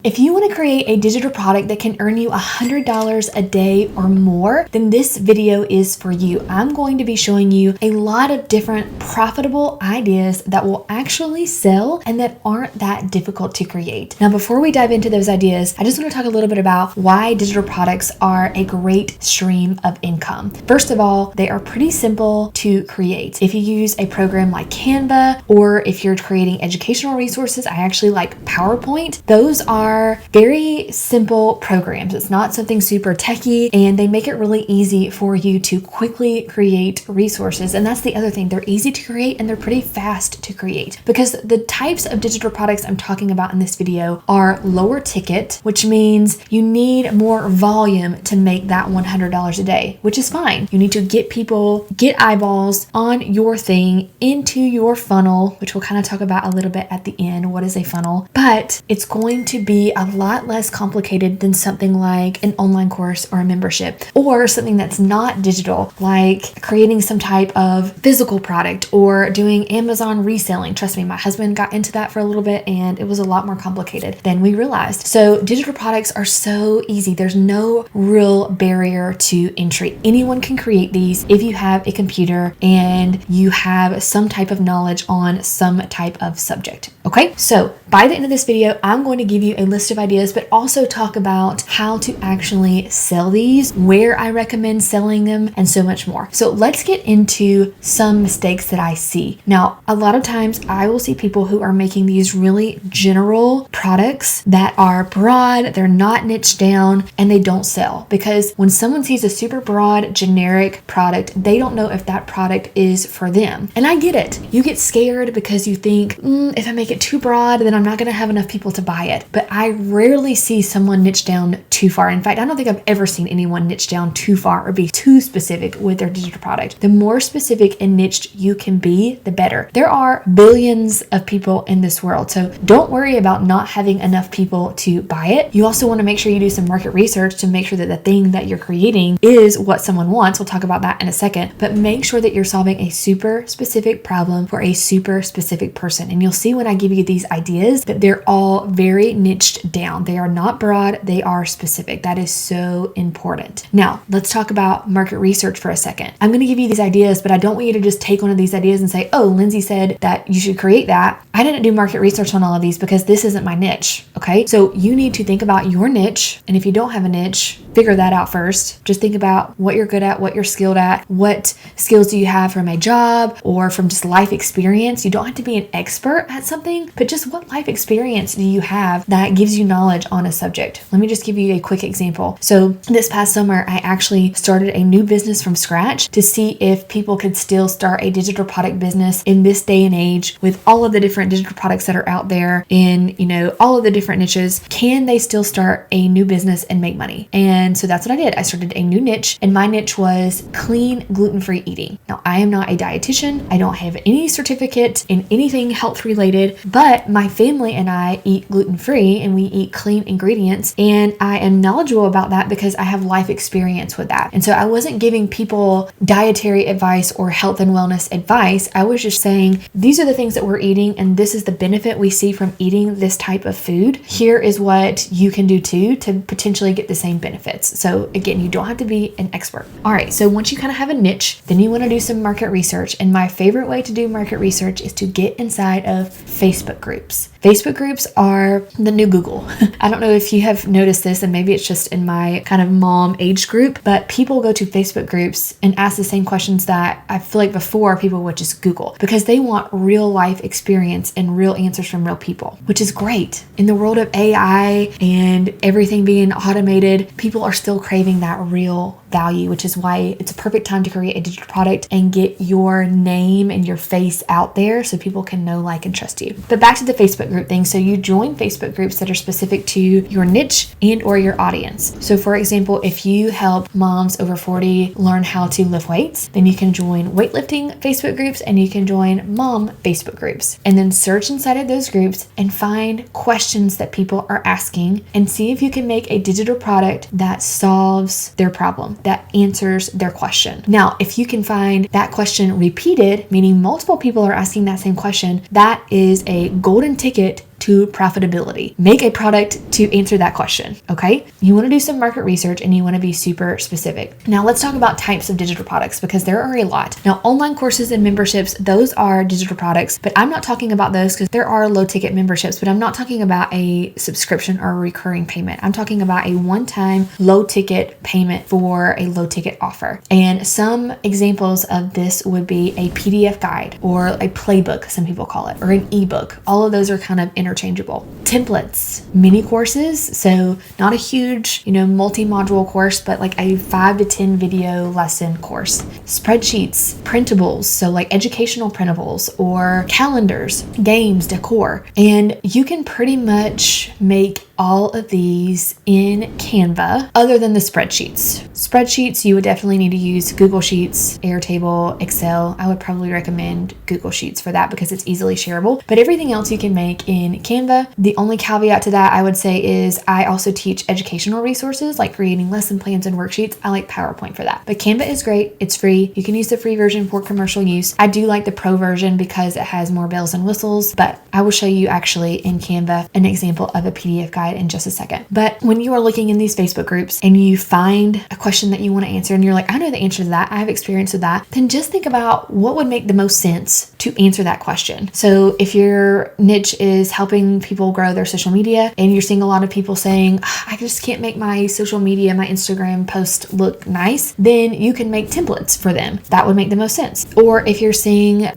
If you want to create a digital product that can earn you $100 a day or more, then this video is for you. I'm going to be showing you a lot of different profitable ideas that will actually sell and that aren't that difficult to create. Now, before we dive into those ideas, I just want to talk a little bit about why digital products are a great stream of income. First of all, they are pretty simple to create. If you use a program like Canva, or if you're creating educational resources, I actually like PowerPoint. Those are very simple programs. It's not something super techy, and they make it really easy for you to quickly create resources. And that's the other thing. They're easy to create and they're pretty fast to create, because the types of digital products I'm talking about in this video are lower ticket, which means you need more volume to make that $100 a day, which is fine. You need to get eyeballs on your thing into your funnel, which we'll kind of talk about a little bit at the end. What is a funnel? But it's going to be a lot less complicated than something like an online course or a membership, or something that's not digital, like creating some type of physical product or doing Amazon reselling. Trust me, my husband got into that for a little bit and it was a lot more complicated than we realized. So digital products are so easy. There's no real barrier to entry. Anyone can create these if you have a computer and you have some type of knowledge on some type of subject. Okay, so by the end of this video, I'm going to give you a list of ideas, but also talk about how to actually sell these, where I recommend selling them, and so much more. So let's get into some mistakes that I see. Now, a lot of times I will see people who are making these really general products that are broad, they're not niched down, and they don't sell. Because when someone sees a super broad, generic product, they don't know if that product is for them. And I get it. You get scared because you think, if I make it too broad, then I'm not going to have enough people to buy it. But I rarely see someone niche down too far. In fact, I don't think I've ever seen anyone niche down too far or be too specific with their digital product. The more specific and niched you can be, the better. There are billions of people in this world, so don't worry about not having enough people to buy it. You also want to make sure you do some market research to make sure that the thing that you're creating is what someone wants. We'll talk about that in a second, but make sure that you're solving a super specific problem for a super specific person. And you'll see when I give you these ideas that they're all very niched down. They are not broad, they are specific. That is so important. Now, let's talk about market research for a second. I'm going to give you these ideas, but I don't want you to just take one of these ideas and say, oh, Lindsay said that you should create that. I didn't do market research on all of these because this isn't my niche. Okay. So you need to think about your niche. And if you don't have a niche, figure that out first. Just think about what you're good at, what you're skilled at, what skills do you have from a job or from just life experience. You don't have to be an expert at something, but just what life experience do you have that gives you knowledge on a subject? Let me just give you a quick example. So this past summer, I actually started a new business from scratch to see if people could still start a digital product business in this day and age with all of the different digital products that are out there in, all of the different niches. Can they still start a new business and make money? And so that's what I did. I started a new niche, and my niche was clean, gluten-free eating. Now, I am not a dietitian. I don't have any certificate in anything health related, but my family and I eat gluten-free and we eat clean ingredients. And I am knowledgeable about that because I have life experience with that. And so I wasn't giving people dietary advice or health and wellness advice. I was just saying, these are the things that we're eating and this is the benefit we see from eating this type of food. Here is what you can do too to potentially get the same benefits. So again, you don't have to be an expert. All right. So once you kind of have a niche, then you want to do some market research. And my favorite way to do market research is to get inside of Facebook groups. Facebook groups are the new Google. I don't know if you have noticed this, and maybe it's just in my kind of mom age group, but people go to Facebook groups and ask the same questions that I feel like before people would just Google, because they want real life experience and real answers from real people, which is great. In the world of AI and everything being automated, people are still craving that real value, which is why it's a perfect time to create a digital product and get your name and your face out there so people can know, like, and trust you. But back to the Facebook group thing. So you join Facebook groups that are specific to your niche and or your audience. So for example, if you help moms over 40 learn how to lift weights, then you can join weightlifting Facebook groups and you can join mom Facebook groups, and then search inside of those groups and find questions that people are asking and see if you can make a digital product that solves their problem, that answers their question. Now, if you can find that question repeated, meaning multiple people are asking that same question, that is a golden ticket to profitability? Make a product to answer that question, okay? You want to do some market research and you want to be super specific. Now let's talk about types of digital products because there are a lot. Now online courses and memberships, those are digital products, but I'm not talking about those because there are low ticket memberships, but I'm not talking about a subscription or a recurring payment. I'm talking about a one-time low ticket payment for a low ticket offer. And some examples of this would be a PDF guide or a playbook, some people call it, or an ebook. All of those are kind of interchangeable. Templates, mini courses. So not a huge, multi-module course, but like a 5 to 10 video lesson course. Spreadsheets, printables. So like educational printables or calendars, games, decor. And you can pretty much make all of these in Canva other than the spreadsheets. Spreadsheets, you would definitely need to use Google Sheets, Airtable, Excel. I would probably recommend Google Sheets for that because it's easily shareable, but everything else you can make in Canva. The only caveat to that I would say is I also teach educational resources like creating lesson plans and worksheets. I like PowerPoint for that, but Canva is great. It's free. You can use the free version for commercial use. I do like the pro version because it has more bells and whistles, but I will show you actually in Canva an example of a PDF guide in just a second. But when you are looking in these Facebook groups and you find a question that you want to answer and you're like, I know the answer to that, I have experience with that, then just think about what would make the most sense to answer that question. So if your niche is helping people grow their social media and you're seeing a lot of people saying, I just can't make my social media, my Instagram post look nice, then you can make templates for them. That would make the most sense. Or if you're seeing,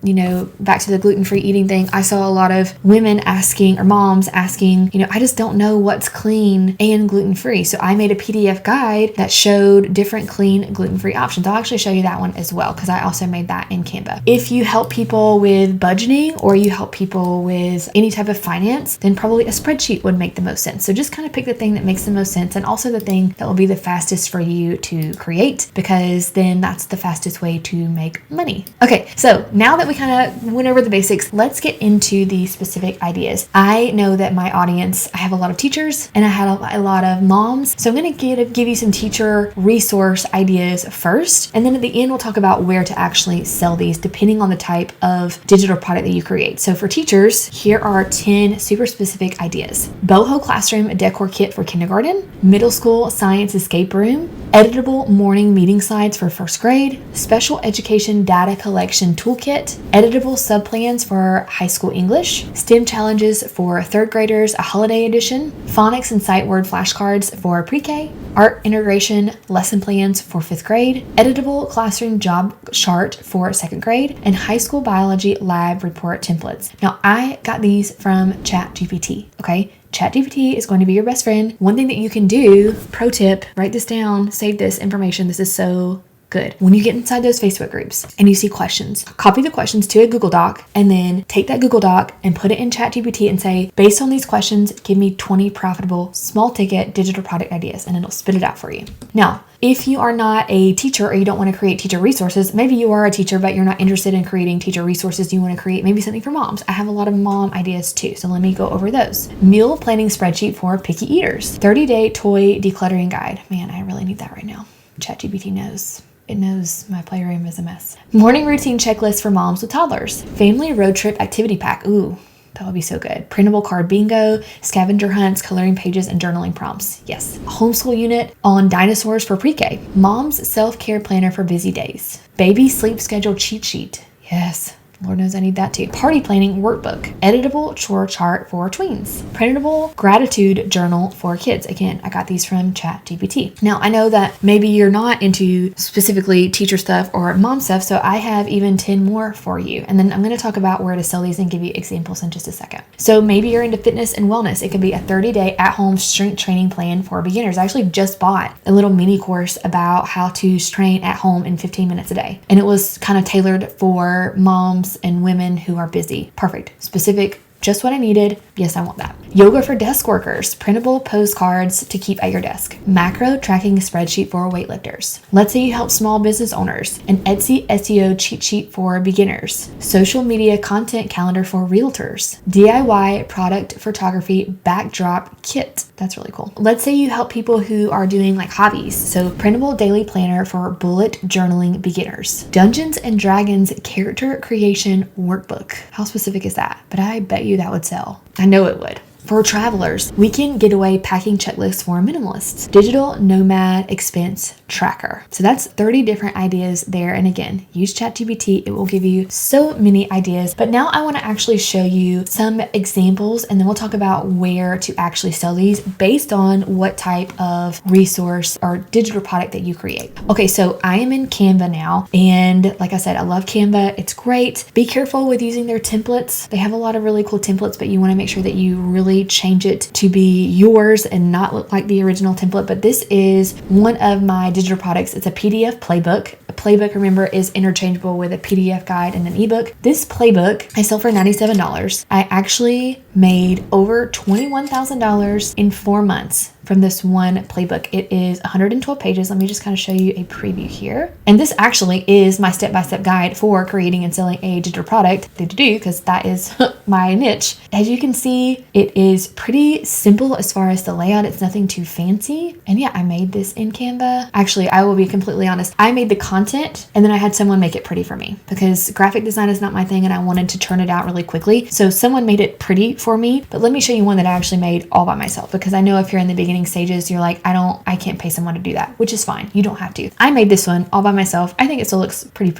back to the gluten-free eating thing, I saw a lot of women asking or moms asking, I just don't know what's clean and gluten-free. So I made a PDF guide that showed different clean gluten-free options. I'll actually show you that one as well because I also made that in Canva. If you help people with budgeting or you help people with any type of finance, then probably a spreadsheet would make the most sense. So just kind of pick the thing that makes the most sense and also the thing that will be the fastest for you to create because then that's the fastest way to make money. Okay, so now that we kind of went over the basics, let's get into the specific ideas. I know that my audience, I have a lot of teachers and I had a lot of moms. So I'm going to give you some teacher resource ideas first. And then at the end, we'll talk about where to actually sell these depending on the type of digital product that you create. So for teachers, here are 10 super specific ideas. Boho Classroom Decor Kit for kindergarten, middle school science escape room, editable morning meeting slides for first grade, special education data collection toolkit, editable subplans for high school English, STEM challenges for third graders, a holiday edition, phonics and sight word flashcards for pre-K, art integration lesson plans for 5th grade, editable classroom job chart for 2nd grade, and high school biology lab report templates. Now, I got these from ChatGPT, okay? ChatGPT is going to be your best friend. One thing that you can do, pro tip, write this down, save this information. This is so good. When you get inside those Facebook groups and you see questions, copy the questions to a Google Doc and then take that Google Doc and put it in ChatGPT and say, based on these questions, give me 20 profitable small ticket digital product ideas, and it'll spit it out for you. Now, if you are not a teacher or you don't want to create teacher resources, maybe you are a teacher, but you're not interested in creating teacher resources. You want to create maybe something for moms. I have a lot of mom ideas too. So let me go over those. Meal planning spreadsheet for picky eaters. 30-day toy decluttering guide. Man, I really need that right now. ChatGPT knows. It knows my playroom is a mess. Morning routine checklist for moms with toddlers. Family road trip activity pack. Ooh, that would be so good. Printable card bingo, scavenger hunts, coloring pages, and journaling prompts. Yes. Homeschool unit on dinosaurs for pre-K. Mom's self-care planner for busy days. Baby sleep schedule cheat sheet. Yes. Lord knows I need that too. Party planning workbook. Editable chore chart for tweens. Printable gratitude journal for kids. Again, I got these from ChatGPT. Now, I know that maybe you're not into specifically teacher stuff or mom stuff, so I have even 10 more for you. And then I'm going to talk about where to sell these and give you examples in just a second. So maybe you're into fitness and wellness. It could be a 30-day at-home strength training plan for beginners. I actually just bought a little mini course about how to train at home in 15 minutes a day. And it was kind of tailored for moms and women who are busy. Perfect. Specific. Just what I needed. Yes, I want that. Yoga for desk workers. Printable postcards to keep at your desk. Macro tracking spreadsheet for weightlifters. Let's say you help small business owners. An Etsy SEO cheat sheet for beginners. Social media content calendar for realtors. DIY product photography backdrop kit. That's really cool. Let's say you help people who are doing like hobbies. So printable daily planner for bullet journaling beginners. Dungeons and Dragons character creation workbook. How specific is that? But I bet you you that would sell. I know it would. For travelers, weekend getaway packing checklist for minimalists. Digital nomad expense tracker. So that's 30 different ideas there. And again, use ChatGPT. It will give you so many ideas. But now I want to actually show you some examples, and then we'll talk about where to actually sell these based on what type of resource or digital product that you create. Okay, so I am in Canva now. And like I said, I love Canva. It's great. Be careful with using their templates. They have a lot of really cool templates, but you want to make sure that you really change it to be yours and not look like the original template. But this is one of my digital products. It's a PDF playbook. A playbook, remember, is interchangeable with a PDF guide and an ebook. This playbook I sell for $97. I actually made over $21,000 in 4 months from this one playbook. It is 112 pages. Let me just kind of show you a preview here. And this actually is my step-by-step guide for creating and selling a digital product, because that is my niche. As you can see, it is pretty simple as far as the layout. It's nothing too fancy. And yeah, I made this in Canva. Actually, I will be completely honest. I made the content and then I had someone make it pretty for me because graphic design is not my thing and I wanted to turn it out really quickly. So someone made it pretty for me. But let me show you one that I actually made all by myself, because I know if you're in the beginning stages, you're like, I can't pay someone to do that, which is fine. You don't have to. I made this one all by myself. I think it still looks pretty.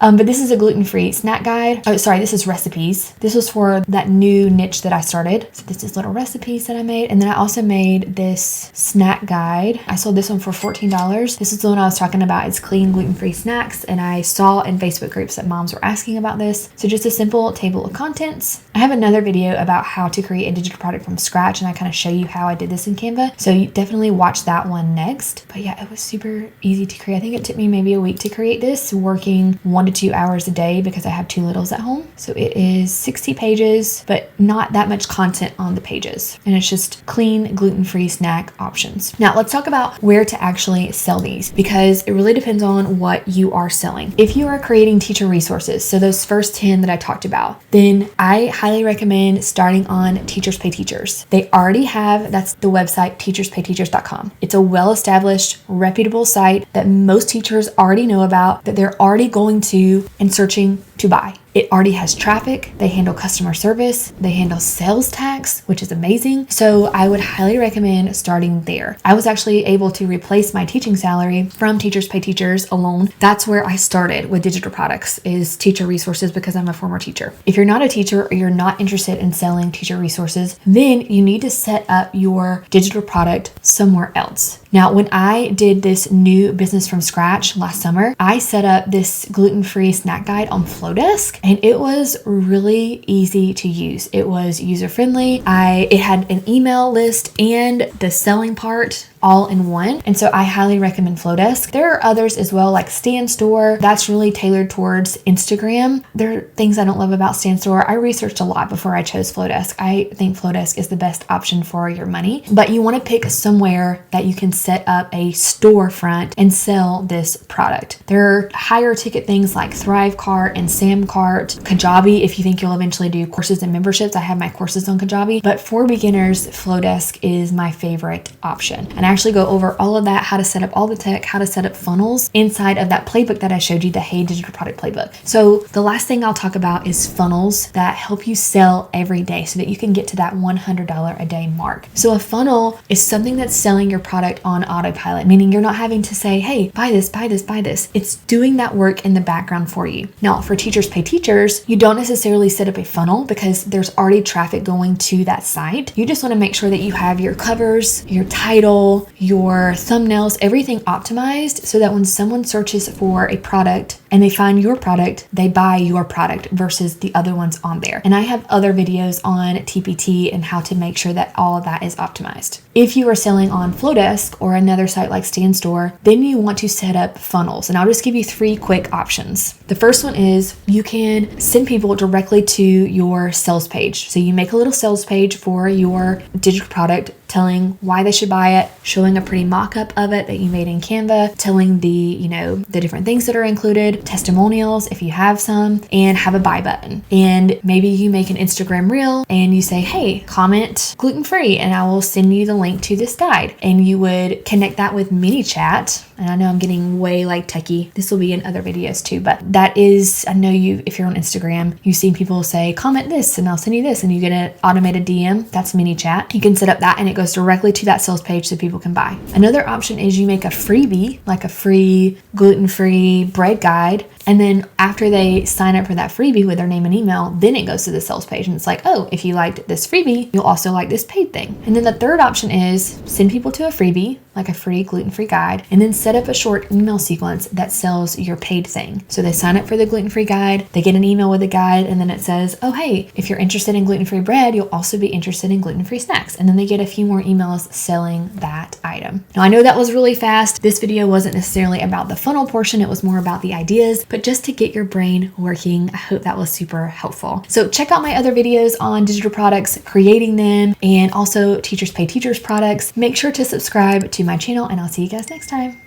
But this is a gluten-free snack guide. Oh, sorry, this is recipes. This was for that new niche that I started. So this is little recipes that I made. And then I also made this snack guide. I sold this one for $14. This is the one I was talking about. It's clean gluten-free snacks. And I saw in Facebook groups that moms were asking about this. So just a simple table of contents. I have another video about how to create a digital product from scratch, and I kind of show you how I did this in Canva. So you definitely watch that one next. But yeah, it was super easy to create. I think it took me maybe a week to create this, working 1 to 2 hours a day because I have 2 littles at home. So it is 60 pages, but not that much content on the pages. And it's just clean, gluten-free snack options. Now let's talk about where to actually sell these, because it really depends on what you are selling. If you are creating teacher resources, so those first 10 that I talked about, then I highly recommend starting on Teachers Pay Teachers. They already have, that's the website, teacherspayteachers.com. It's a well-established, reputable site that most teachers already know about, that they're already going to and searching to buy. It already has traffic. They handle customer service. They handle sales tax, which is amazing. So I would highly recommend starting there. I was actually able to replace my teaching salary from Teachers Pay Teachers alone. That's where I started with digital products, is teacher resources, because I'm a former teacher. If you're not a teacher or you're not interested in selling teacher resources, then you need to set up your digital product somewhere else. Now, when I did this new business from scratch last summer, I set up this gluten-free snack guide on Flowdesk, and it was really easy to use. It was user-friendly. It had an email list and the selling part all in one. And so I highly recommend Flowdesk. There are others as well, like Stand Store. That's really tailored towards Instagram. There are things I don't love about Stand Store. I researched a lot before I chose Flowdesk. I think Flowdesk is the best option for your money, but you want to pick somewhere that you can set up a storefront and sell this product. There are higher ticket things like Thrivecart and Samcart, Kajabi, if you think you'll eventually do courses and memberships. I have my courses on Kajabi, but for beginners, Flowdesk is my favorite option. And I actually go over all of that, how to set up all the tech, how to set up funnels inside of that playbook that I showed you, the Hey Digital Product Playbook. So the last thing I'll talk about is funnels that help you sell every day so that you can get to that $100 a day mark. So a funnel is something that's selling your product on autopilot, meaning you're not having to say, hey, buy this, buy this, buy this. It's doing that work in the background for you. Now, for Teachers Pay Teachers, you don't necessarily set up a funnel because there's already traffic going to that site. You just want to make sure that you have your covers, your title, your thumbnails, everything optimized so that when someone searches for a product and they find your product, they buy your product versus the other ones on there. And I have other videos on TPT and how to make sure that all of that is optimized. If you are selling on Flowdesk or another site like Stand Store, then you want to set up funnels. And I'll just give you 3 quick options. The first one is you can send people directly to your sales page. So you make a little sales page for your digital product, telling why they should buy it, showing a pretty mock-up of it that you made in Canva, telling the different things that are included. testimonials if you have some, and have a buy button. And maybe you make an Instagram reel and you say, hey, comment gluten-free and I will send you the link to this guide. And you would connect that with ManyChat. And I know I'm getting way like techie. This will be in other videos too, but that is, I know if you're on Instagram, you've seen people say, comment this and I'll send you this, and you get an automated DM. That's ManyChat. You can set up that and it goes directly to that sales page so people can buy. Another option is you make a freebie, like a free gluten-free bread guide. And then after they sign up for that freebie with their name and email, then it goes to the sales page. And it's like, oh, if you liked this freebie, you'll also like this paid thing. And then the third option is send people to a freebie, like a free gluten-free guide, and then set up a short email sequence that sells your paid thing. So they sign up for the gluten-free guide, they get an email with the guide, and then it says, oh, hey, if you're interested in gluten-free bread, you'll also be interested in gluten-free snacks. And then they get a few more emails selling that item. Now, I know that was really fast. This video wasn't necessarily about the funnel portion. It was more about the ideas, but just to get your brain working. I hope that was super helpful. So check out my other videos on digital products, creating them, and also Teachers Pay Teachers products. Make sure to subscribe to my channel, and I'll see you guys next time.